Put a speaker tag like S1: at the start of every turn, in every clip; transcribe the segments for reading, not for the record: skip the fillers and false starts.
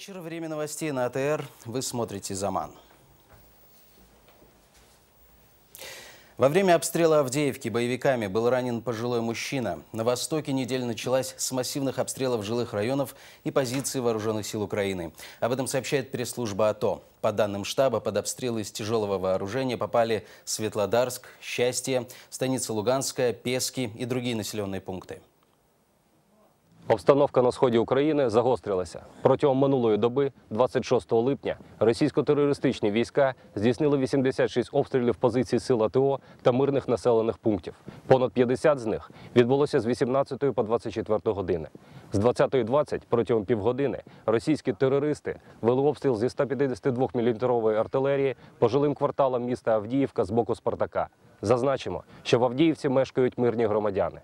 S1: вечер. Время новостей на АТР. Вы смотрите «Заман». Во время обстрела Авдеевки боевиками был ранен пожилой мужчина. На востоке неделя началась с массивных обстрелов жилых районов и позиций вооруженных сил Украины. Об этом сообщает пресс-служба АТО. По данным штаба, под обстрелы из тяжелого вооружения попали Светлодарск, Счастье, станица Луганская, Пески и другие населенные пункты.
S2: Обстановка на сході України загострилася. Протягом минулої доби, 26 липня, російсько-терористичні війська здійснили 86 обстрілів позицій сил АТО та мирних населених пунктів. Понад 50 з них відбулося з 18 по 24 години. З 20:20 протягом півгодини російські терористи вели обстріл зі 152-мм артилерії по жилим кварталам міста Авдіївка з боку Спартака. Зазначимо, що в Авдіївці мешкають мирні громадяни.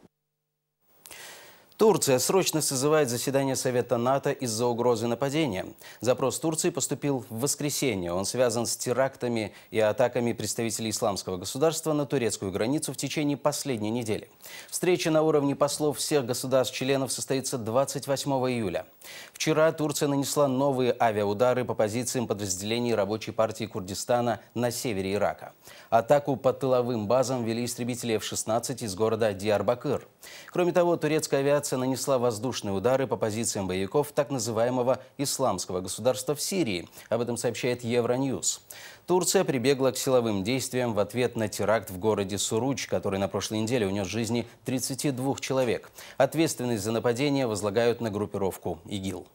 S1: Турция срочно созывает заседание Совета НАТО из-за угрозы нападения. Запрос Турции поступил в воскресенье. Он связан с терактами и атаками представителей исламского государства на турецкую границу в течение последней недели. Встреча на уровне послов всех государств-членов состоится 28 июля. Вчера Турция нанесла новые авиаудары по позициям подразделений Рабочей партии Курдистана на севере Ирака. Атаку по тыловым базам вели истребители F-16 из города Диарбакыр. Кроме того, турецкая авиация нанесла воздушные удары по позициям боевиков так называемого исламского государства в Сирии. Об этом сообщает Евроньюз. Турция прибегла к силовым действиям в ответ на теракт в городе Суруч, который на прошлой неделе унес жизни 32 человек. Ответственность за нападение возлагают на группировку ИГИЛ.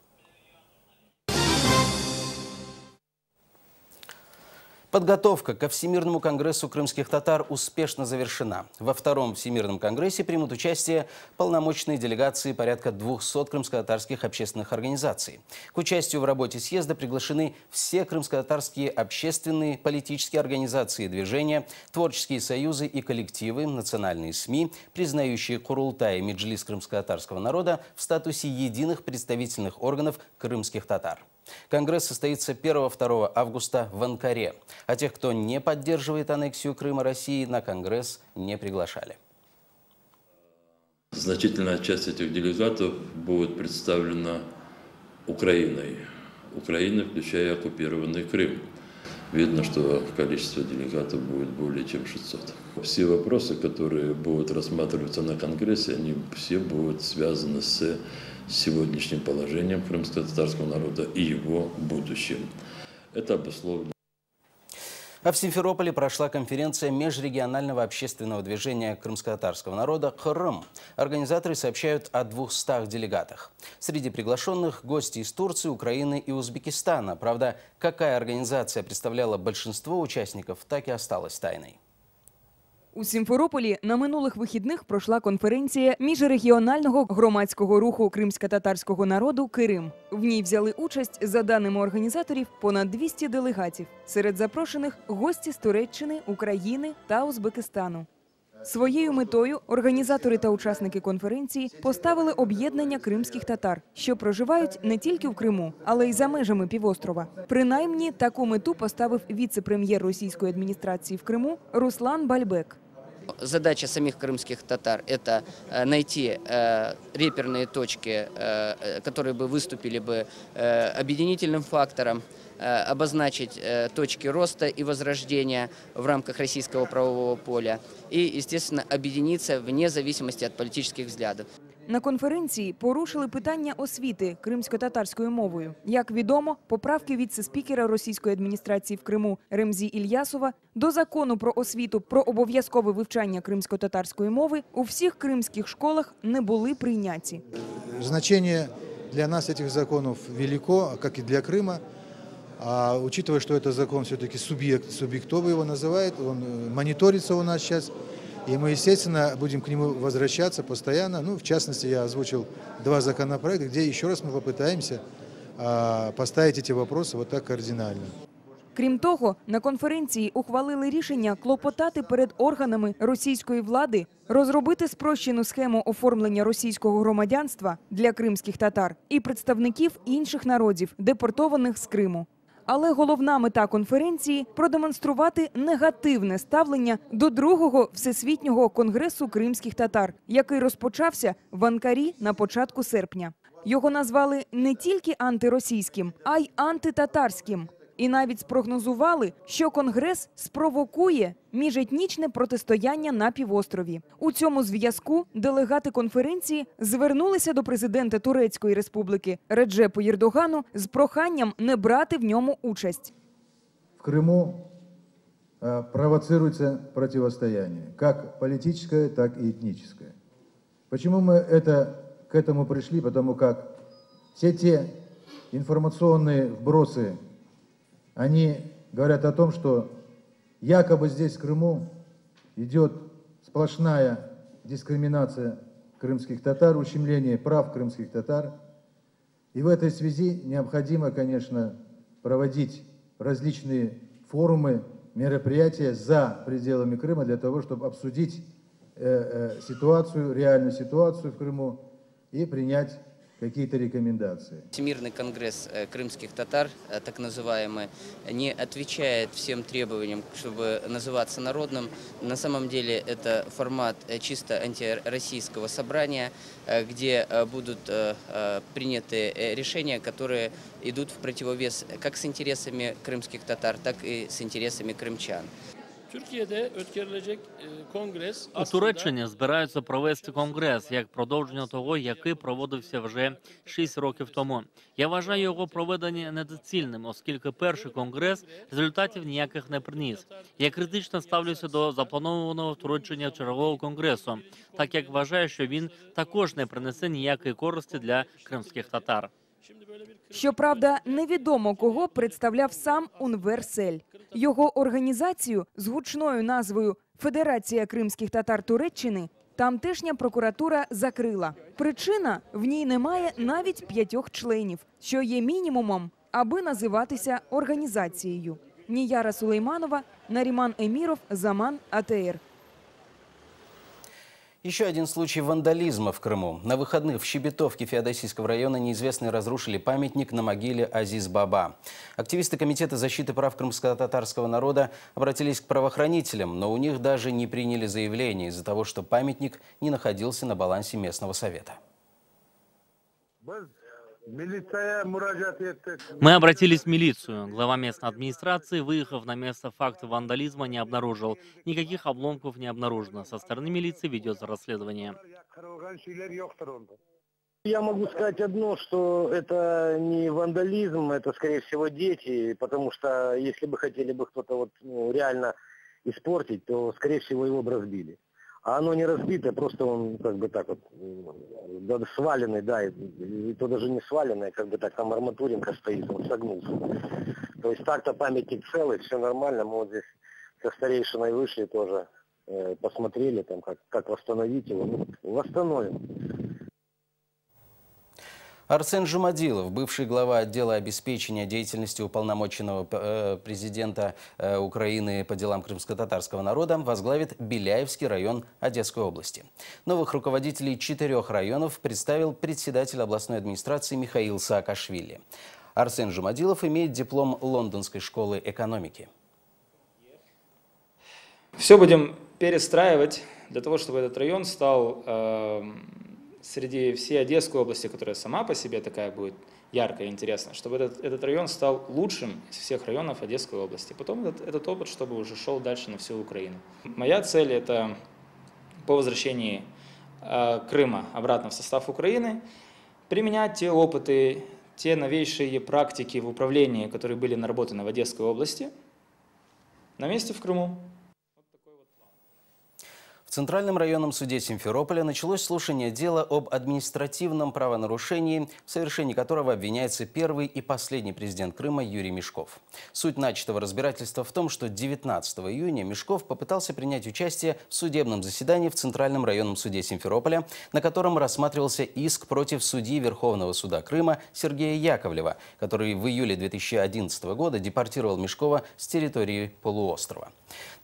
S1: Подготовка ко Всемирному конгрессу крымских татар успешно завершена. Во втором Всемирном конгрессе примут участие полномочные делегации порядка 200 крымско-татарских общественных организаций. К участию в работе съезда приглашены все крымско-татарские общественные, политические организации и движения, творческие союзы и коллективы, национальные СМИ, признающие Курултай и Меджлис крымско-татарского народа в статусе единых представительных органов крымских татар. Конгресс состоится 1-2 августа в Анкаре. А тех, кто не поддерживает аннексию Крыма России, на Конгресс не приглашали.
S3: Значительная часть этих делегатов будет представлена Украиной. Украиной, включая оккупированный Крым. Видно, что количество делегатов будет более чем 600. Все вопросы, которые будут рассматриваться на Конгрессе, они все будут связаны с сегодняшним положением крымско-татарского народа и его будущим. Это обусловлено.
S1: А в Симферополе прошла конференция межрегионального общественного движения крымско-татарского народа «Крым». Организаторы сообщают о 200 делегатах. Среди приглашенных гости из Турции, Украины и Узбекистана. Правда, какая организация представляла большинство участников, так и осталась тайной.
S4: У Сімферополі на минулих вихідних пройшла конференція міжрегіонального громадського руху кримсько-татарського народу «Крим». В ній взяли участь, за даними організаторів, понад 200 делегатів. Серед запрошених – гості з Туреччини, України та Узбекистану. Своєю метою організатори та учасники конференції поставили об'єднання кримських татар, що проживають не тільки в Криму, але й за межами півострова. Принаймні, таку мету поставив віце-прем'єр російської адміністрації в Криму Руслан Бальбек.
S5: Задача самих крымских татар – это найти реперные точки, которые бы выступили бы объединительным фактором, обозначить точки роста и возрождения в рамках российского правового поля и, естественно, объединиться вне зависимости от политических взглядов.
S4: На конференції порушили питання освіти кримсько-татарською мовою. Як відомо, поправки віце-спікера російської адміністрації в Криму Ремзі Ільясова до закону про освіту про обов'язкове вивчання кримсько-татарської мови у всіх кримських школах не були прийняті.
S6: Значение для нас этих законов велико, как и для Крыма. А учитывая, что этот закон все-таки субъектовый его называют, он мониторится у нас сейчас. И мы, естественно, будем к нему возвращаться постоянно. Ну, в частности, я озвучил 2 законопроекта, где еще раз мы попытаемся поставить эти вопросы вот так кардинально.
S4: Крім того, на конференції ухвалили рішення клопотати перед органами російської влади розробити спрощену схему оформлення російського громадянства для кримських татар і представників інших народів, депортованих з Криму. Але головна мета конференції – продемонструвати негативне ставлення до другого Всесвітнього конгресу кримських татар, який розпочався в Анкарі на початку серпня. Його назвали не тільки антиросійським, а й антитатарським. І навіть спрогнозували, що Конгрес спровокує міжетнічне протистояння на півострові. У цьому зв'язку делегати конференції звернулися до президента Турецької республіки Реджепу Єрдогану з проханням не брати в ньому участь.
S6: В Крыму провоцируется противостояние, как политическое, так и этническое. Почему мы к этому пришли? Потому как все те информационные вбросы, они говорят о том, что якобы здесь, в Крыму, идет сплошная дискриминация крымских татар, ущемление прав крымских татар. И в этой связи необходимо, конечно, проводить различные форумы, мероприятия за пределами Крыма для того, чтобы обсудить ситуацию, реальную ситуацию в Крыму и принять какие-то рекомендации.
S5: Всемирный конгресс крымских татар, так называемый, не отвечает всем требованиям, чтобы называться народным. На самом деле это формат чисто антироссийского собрания, где будут приняты решения, которые идут в противовес как с интересами крымских татар, так и с интересами крымчан.
S7: У Туреччині збираються провести конгрес як продовження того, який проводився вже 6 років тому. Я вважаю його проведення недоцільним, оскільки перший конгрес результатів ніяких не приніс. Я критично ставлюся до запланованого в Туреччині чергового конгресу, так як вважаю, що він також не принесе ніякої користі для кримських татар.
S4: Щоправда, невідомо, кого представляв сам Унверсель. Його організацію з гучною назвою «Федерація кримських татар Туреччини» тамтешня прокуратура закрила. Причина – в ній немає навіть 5 членів, що є мінімумом, аби називатися організацією. Нияра Сулейманова, Наріман Еміров, Заман, АТР.
S1: Еще один случай вандализма в Крыму. На выходных в Щебетовке Феодосийского района неизвестные разрушили памятник на могиле Азиз-Баба. Активисты Комитета защиты прав крымско-татарского народа обратились к правоохранителям, но у них даже не приняли заявление из-за того, что памятник не находился на балансе местного совета.
S7: Мы обратились в милицию. Глава местной администрации, выехав на место факта вандализма, не обнаружил. Никаких обломков не обнаружено. Со стороны милиции ведется расследование.
S8: Я могу сказать одно, что это не вандализм, это, скорее всего, дети, потому что если бы хотели бы кто-то реально испортить, то, скорее всего, его бы разбили. А оно не разбито, просто он как бы так вот сваленный, да, и то даже не сваленный, как бы так там арматуринка стоит, он согнулся. То есть так-то памятник целый, все нормально, мы вот здесь со старейшиной вышли тоже, посмотрели там, как восстановить его, ну, восстановим.
S1: Арсен Жумадилов, бывший глава отдела обеспечения деятельности уполномоченного президента Украины по делам крымско-татарского народа, возглавит Беляевский район Одесской области. Новых руководителей 4 районов представил председатель областной администрации Михаил Саакашвили. Арсен Жумадилов имеет диплом Лондонской школы экономики.
S9: Все будем перестраивать для того, чтобы этот район стал среди всей Одесской области, которая сама по себе такая будет яркая и интересная, чтобы этот район стал лучшим из всех районов Одесской области. Потом этот опыт, чтобы уже шел дальше на всю Украину. Моя цель – это по возвращении Крыма обратно в состав Украины применять те опыты, те новейшие практики в управлении, которые были наработаны в Одесской области, на месте в Крыму.
S1: В Центральном районном суде Симферополя началось слушание дела об административном правонарушении, в совершении которого обвиняется первый и последний президент Крыма Юрий Мешков. Суть начатого разбирательства в том, что 19 июня Мешков попытался принять участие в судебном заседании в Центральном районном суде Симферополя, на котором рассматривался иск против судьи Верховного суда Крыма Сергея Яковлева, который в июле 2011 года депортировал Мешкова с территории полуострова.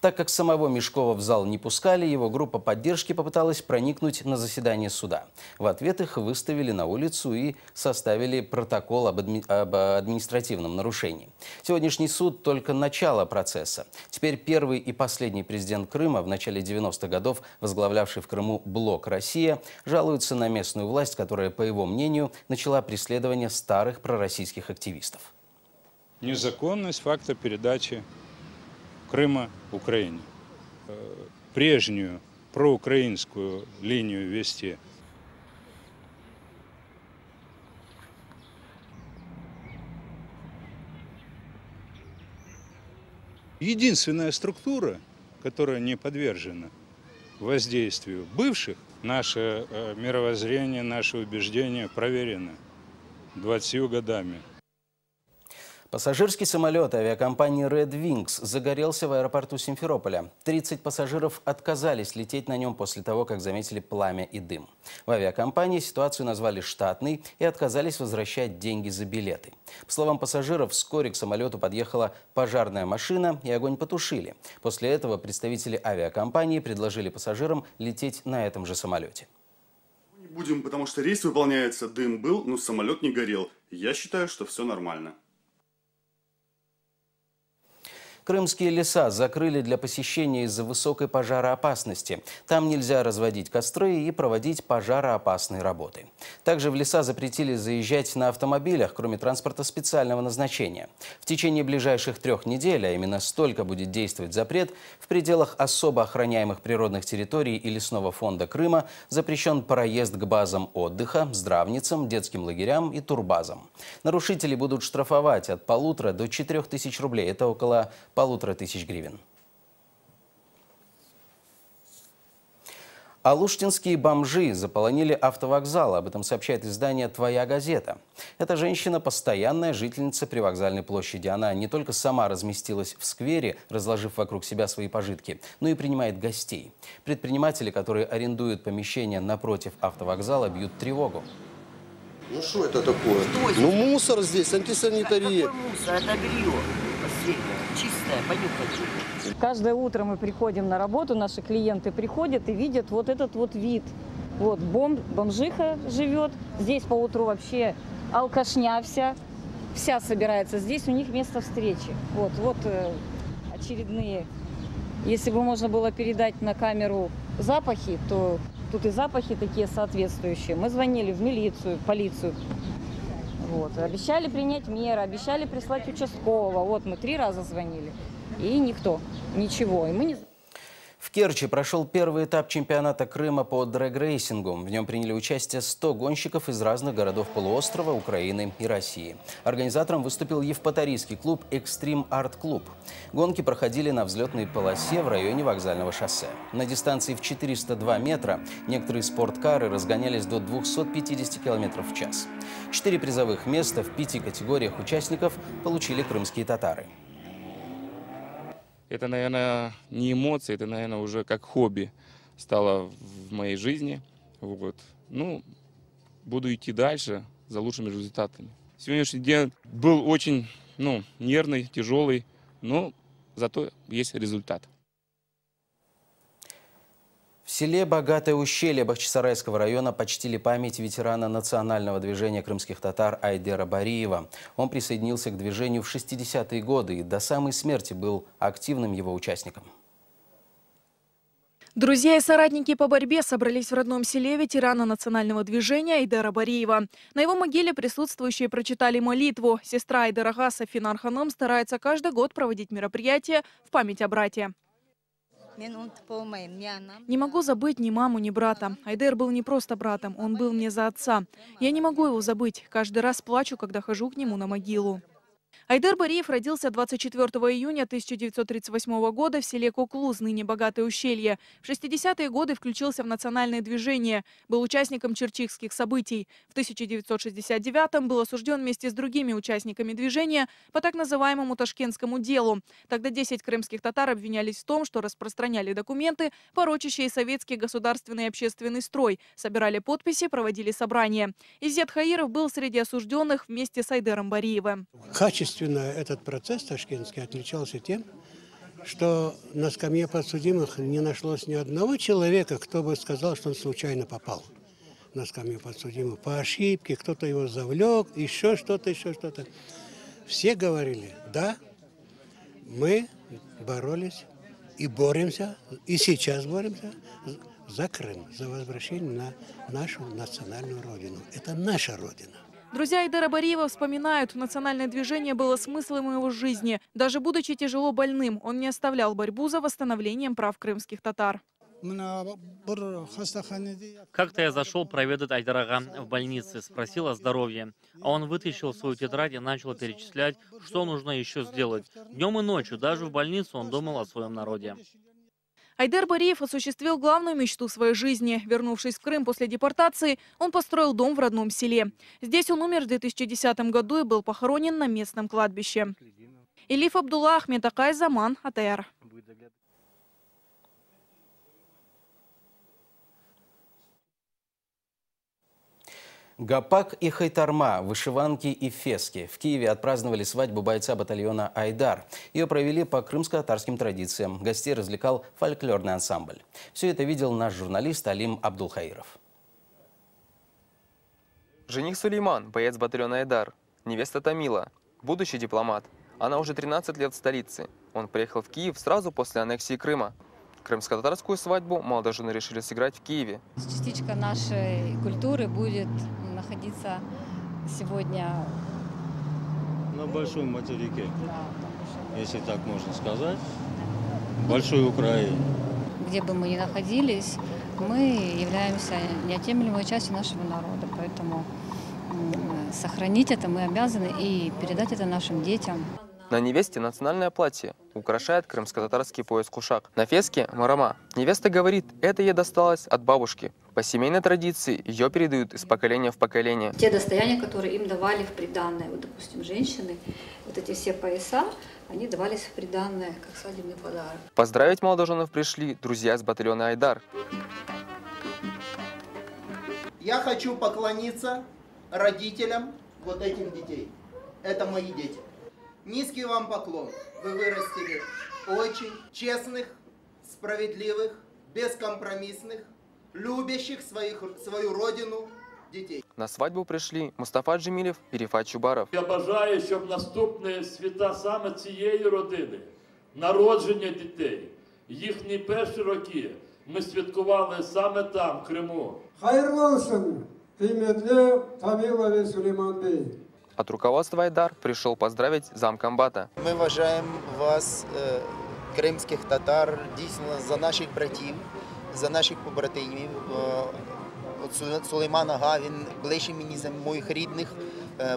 S1: Так как самого Мешкова в зал не пускали, его группа поддержки попыталась проникнуть на заседание суда. В ответ их выставили на улицу и составили протокол об административном нарушении. Сегодняшний суд – только начало процесса. Теперь первый и последний президент Крыма, в начале 90-х годов возглавлявший в Крыму блок «Россия», жалуется на местную власть, которая, по его мнению, начала преследование старых пророссийских активистов.
S10: Незаконность факта передачи Крыма Украине. Прежнюю проукраинскую линию вести единственная структура, которая не подвержена воздействию бывших, наше мировоззрение, наши убеждения проверены 20 годами.
S1: Пассажирский самолет авиакомпании Red Wings загорелся в аэропорту Симферополя. 30 пассажиров отказались лететь на нем после того, как заметили пламя и дым. В авиакомпании ситуацию назвали штатной и отказались возвращать деньги за билеты. По словам пассажиров, вскоре к самолету подъехала пожарная машина и огонь потушили. После этого представители авиакомпании предложили пассажирам лететь на этом же самолете.
S11: Не будем, потому что рейс выполняется, дым был, но самолет не горел. Я считаю, что все нормально.
S1: Крымские леса закрыли для посещения из-за высокой пожароопасности. Там нельзя разводить костры и проводить пожароопасные работы. Также в леса запретили заезжать на автомобилях, кроме транспорта специального назначения. В течение ближайших 3 недель, а именно столько будет действовать запрет, в пределах особо охраняемых природных территорий и лесного фонда Крыма запрещен проезд к базам отдыха, здравницам, детским лагерям и турбазам. Нарушители будут штрафовать от 1500 до 4000 рублей. Это около 1500 гривен. Алуштинские бомжи заполонили автовокзал. Об этом сообщает издание «Твоя газета». Эта женщина – постоянная жительница Привокзальной площади. Она не только сама разместилась в сквере, разложив вокруг себя свои пожитки, но и принимает гостей. Предприниматели, которые арендуют помещения напротив автовокзала, бьют тревогу.
S12: Ну что это такое? Ну мусор здесь, антисанитария.
S13: Какой мусор? Это белье последнее, чистое, понюхайте.
S14: Каждое утро мы приходим на работу, наши клиенты приходят и видят вот этот вот вид. Вот бомжиха живет, здесь по утру вообще алкашня вся собирается. Здесь у них место встречи. Вот очередные. Если бы можно было передать на камеру запахи, то тут и запахи такие соответствующие. Мы звонили в милицию, полицию. Вот. Обещали принять меры, обещали прислать участкового. Вот мы 3 раза звонили. И никто, ничего. И мы не...
S1: В Керчи прошел первый этап чемпионата Крыма по дрэг-рейсингу. В нем приняли участие 100 гонщиков из разных городов полуострова, Украины и России. Организатором выступил евпаторийский клуб «Экстрим Арт Клуб». Гонки проходили на взлетной полосе в районе вокзального шоссе. На дистанции в 402 метра некоторые спорткары разгонялись до 250 км в час. 4 призовых места в 5 категориях участников получили крымские татары.
S15: Это, наверное, не эмоции, это, наверное, уже как хобби стало в моей жизни. Вот. Ну, буду идти дальше за лучшими результатами. Сегодняшний день был очень, нервный, тяжелый, но зато есть результат.
S1: В селе Богатое ущелье Бахчисарайского района почтили память ветерана национального движения крымских татар Айдера Бариева. Он присоединился к движению в 60-е годы и до самой смерти был активным его участником.
S16: Друзья и соратники по борьбе собрались в родном селе ветерана национального движения Айдера Бариева. На его могиле присутствующие прочитали молитву. Сестра Айдерага Сафина Арханом старается каждый год проводить мероприятия в память о брате. Не могу забыть ни маму, ни брата. Айдер был не просто братом, он был мне за отца. Я не могу его забыть. Каждый раз плачу, когда хожу к нему на могилу. Айдер Бариев родился 24 июня 1938 года в селе Коклуз, ныне Богатое ущелье. В 60-е годы включился в национальное движение, был участником черчикских событий. В 1969-м был осужден вместе с другими участниками движения по так называемому Ташкентскому делу. Тогда 10 крымских татар обвинялись в том, что распространяли документы, порочащие советский государственный и общественный строй, собирали подписи, проводили собрания. Изет Хаиров был среди осужденных вместе с Айдером Бариевым.
S17: Качественно этот процесс ташкентский отличался тем, что на скамье подсудимых не нашлось ни одного человека, кто бы сказал, что он случайно попал на скамью подсудимых. По ошибке кто-то его завлек, еще что-то, еще что-то. Все говорили, да, мы боролись и боремся, и сейчас боремся за Крым, за возвращение на нашу национальную родину. Это наша родина.
S16: Друзья Айдера Бариева вспоминают, национальное движение было смыслом его жизни. Даже будучи тяжело больным, он не оставлял борьбу за восстановлением прав крымских татар.
S7: Как-то я зашел проведать Айдарага в больнице, спросил о здоровье. А он вытащил свою тетрадь и начал перечислять, что нужно еще сделать. Днем и ночью, даже в больницу, он думал о своем народе.
S16: Айдер Бариев осуществил главную мечту своей жизни. Вернувшись в Крым после депортации, он построил дом в родном селе. Здесь он умер в 2010 году и был похоронен на местном кладбище. Элиф Абдулла, Ахмед Акай, Заман, АТР.
S1: Гопак и Хайтарма, вышиванки и фески. В Киеве отпраздновали свадьбу бойца батальона «Айдар». Ее провели по крымско-татарским традициям. Гостей развлекал фольклорный ансамбль. Все это видел наш журналист Алим Абдулхаиров.
S18: Жених Сулейман, боец батальона «Айдар». Невеста Тамила, будущий дипломат. Она уже 13 лет в столице. Он приехал в Киев сразу после аннексии Крыма. Крымско-татарскую свадьбу молодожены решили сыграть в Киеве.
S19: Частичка нашей культуры будет находиться сегодня
S20: на большом материке, если так можно сказать, большой Украине.
S19: Где бы мы ни находились, мы являемся неотъемлемой частью нашего народа, поэтому сохранить это мы обязаны и передать это нашим детям.
S18: На невесте национальное платье украшает крымско-татарский пояс кушак. На феске – марама. Невеста говорит, это ей досталось от бабушки. По семейной традиции ее передают из поколения в поколение.
S19: Те достояния, которые им давали в приданное, вот, допустим, женщины, вот эти все пояса, они давались в приданное, как свадебный подарок.
S18: Поздравить молодоженов пришли друзья из батальона «Айдар».
S21: Я хочу поклониться родителям вот этих детей. Это мои дети. Низкий вам поклон. Вы вырастили очень честных, справедливых, бескомпромиссных, любящих свою родину детей.
S18: На свадьбу пришли Мустафа Джемилев и Рифат Чубаров.
S22: Я бажаю, щоб наступні свята саме цієї родини, народження дітей, їхні перші роки ми святкували саме там, в Криму.
S23: Хайырлы olsun, kıymetli Tamilov Süleyman Bey.
S18: От руководства «Айдар» пришел поздравить замкомбата.
S21: Мы уважаем вас, кримських татар, дійсно за наших братів, за наших побратимів. От Сулейман Ага, він ближче мені за моїх рідних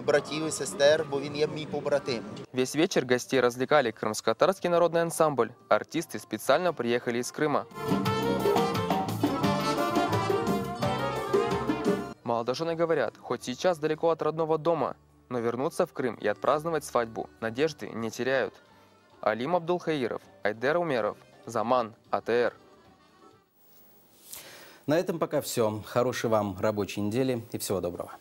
S21: братів і сестер, бо він є мій побратим.
S18: Весь вечер гостей развлекали крымско-татарский народный ансамбль. Артисты специально приехали из Крыма. Молодожены говорят, хоть сейчас далеко от родного дома, но вернуться в Крым и отпраздновать свадьбу надежды не теряют. Алим Абдулхаиров, Айдер Умеров, Заман, АТР.
S1: На этом пока все. Хорошей вам рабочей недели и всего доброго.